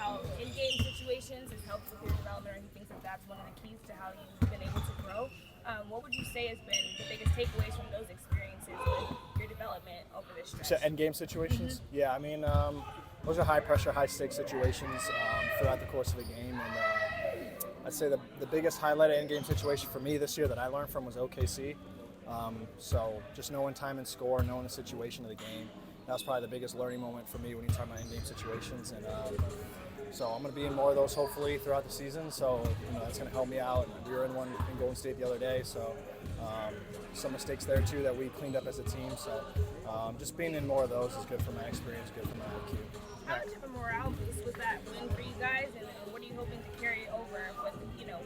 how in-game situations has helped with your development, or he thinks that that's one of the keys to how you've been able to grow. What would you say has been the biggest takeaways from those experiences with your development over this stretch? So end-game situations? Mm-hmm. Yeah, I mean, those are high-pressure, high-stakes situations throughout the course of the game. And I'd say the biggest highlight of end-game situation for me this year that I learned from was OKC. So just knowing time and score, knowing the situation of the game, that was probably the biggest learning moment for me when you talk about in-game situations. And so I'm going to be in more of those hopefully throughout the season. So that's going to help me out. And we were in one in Golden State the other day, so some mistakes there too that we cleaned up as a team. So just being in more of those is good for my experience, good for my IQ. How much of a morale boost was that win for you guys, and what are you hoping to carry over with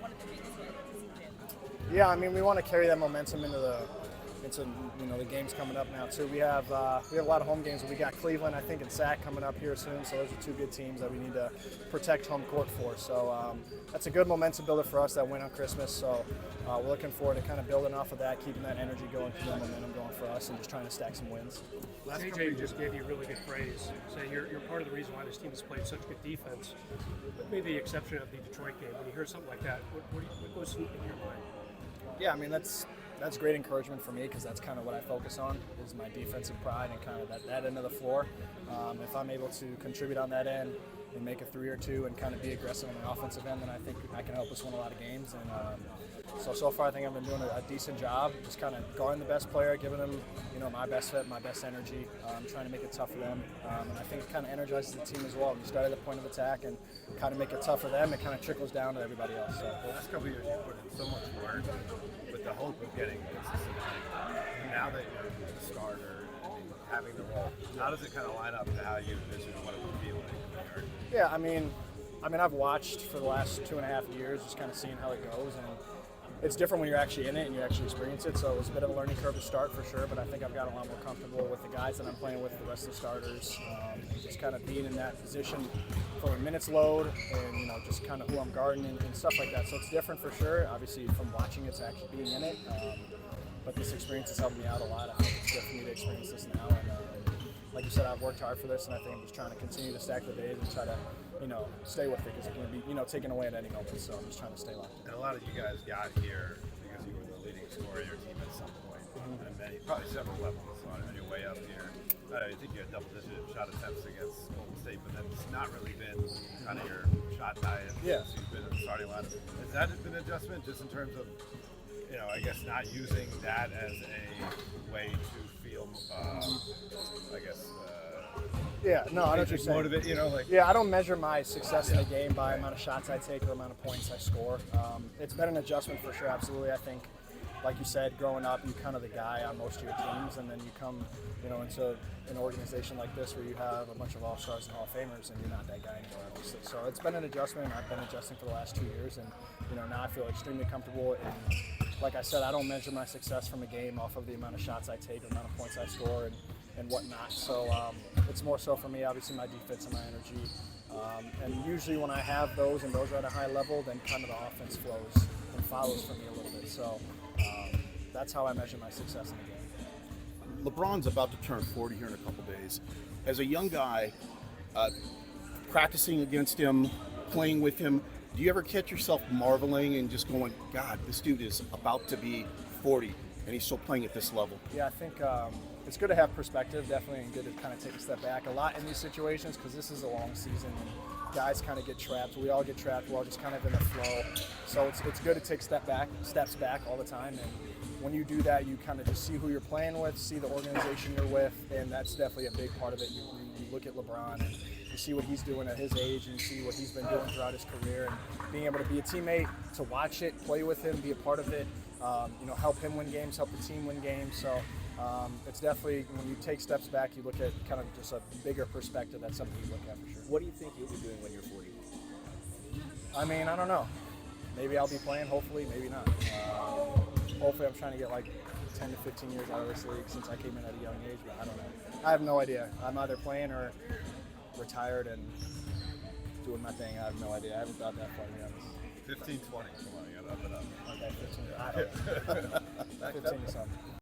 one of the biggest wins of the season? Yeah, I mean, we want to carry that momentum into the games coming up now too. We have a lot of home games. We got Cleveland, I think, and SAC coming up here soon. So those are two good teams that we need to protect home court for. So that's a good momentum builder for us, that win on Christmas. So we're looking forward to kind of building off of that, keeping that energy going, keeping that momentum going for us, and just trying to stack some wins. AJ just gave you really good praise, saying you're part of the reason why this team has played such good defense. With maybe the exception of the Detroit game, when you hear something like that, what goes in your mind? Yeah, I mean, that's great encouragement for me, because that's kind of what I focus on, is my defensive pride and kind of that end of the floor. If I'm able to contribute on that end and make a three or two and kind of be aggressive on the offensive end, then I think I can help us win a lot of games. And so far I think I've been doing a decent job, just kind of guarding the best player, giving them my best fit, my best energy, trying to make it tough for them. And I think it kind of energizes the team as well. You start at the point of attack and kind of make it tough for them. It kind of trickles down to everybody else. So the last couple of years you put in so much work with the hope of getting consistent. Now that you're the starter and having the role, how does it kind of line up to how you envision what it would be like? Yeah, I mean, I've watched for the last 2.5 years, just kind of seeing how it goes, and it's different when you're actually in it and you actually experience it. So it was a bit of a learning curve to start for sure, but I think I've got a lot more comfortable with the guys that I'm playing with, the rest of the starters, just kind of being in that position for a minute's load, and just kind of who I'm guarding and stuff like that. So it's different for sure, obviously, from watching it to actually being in it. But this experience has helped me out a lot. I think it's good for me to experience this now. And like you said, I've worked hard for this, and I think I'm just trying to continue to stack the days and try to, stay with it, because it can be, taken away at any moment. So I'm just trying to stay locked in. And a lot of you guys got here because you were the leading scorer of your team at some point, and probably several levels on your way up here. I think you had double-digit shot attempts against Golden State, but that's not really been kind of your shot diet. Yeah. So you've been in the starting lineup. Has that been an adjustment, just in terms of, I guess not using that as a way to feel, yeah, no, I know what you're saying. Motivate, Yeah, I don't measure my success in a game by the amount of shots I take or the amount of points I score. It's been an adjustment for sure, absolutely. I think, like you said, growing up, you're kind of the guy on most of your teams, and then you come, into an organization like this where you have a bunch of all-stars and Hall of Famers, and you're not that guy anymore, obviously. So it's been an adjustment. I've been adjusting for the last 2 years, and now I feel extremely comfortable. And like I said, I don't measure my success from a game off of the amount of shots I take or the amount of points I score and whatnot. So it's more so for me, obviously, my defense and my energy. And usually when I have those and those are at a high level, then kind of the offense flows and follows for me a little bit. So that's how I measure my success in the game. LeBron's about to turn 40 here in a couple days. As a young guy, practicing against him, playing with him, do you ever catch yourself marveling and just going, God, this dude is about to be 40 and he's still playing at this level? Yeah, I think it's good to have perspective, definitely, and good to kind of take a step back a lot in these situations, because this is a long season and guys kind of get trapped. We all get trapped. We're all just kind of in the flow. So it's good to take steps back all the time. And when you do that, you kind of just see who you're playing with, see the organization you're with, and that's definitely a big part of it. You look at LeBron and you see what he's doing at his age, and you see what he's been doing throughout his career, and being able to be a teammate, to watch it, play with him, be a part of it, help him win games, help the team win games. So it's definitely, when you take steps back, you look at kind of just a bigger perspective. That's something you look at for sure. What do you think you'll be doing when you're 40? I mean, I don't know. Maybe I'll be playing, hopefully, maybe not. Hopefully I'm trying to get like 10 to 15 years out of this league, since I came in at a young age, but I don't know. I have no idea. I'm either playing or retired and doing my thing. I have no idea. I haven't thought that far, to be honest. 15, 20. Come on, you gotta up it up. Okay, 15. I don't know. 15 or something.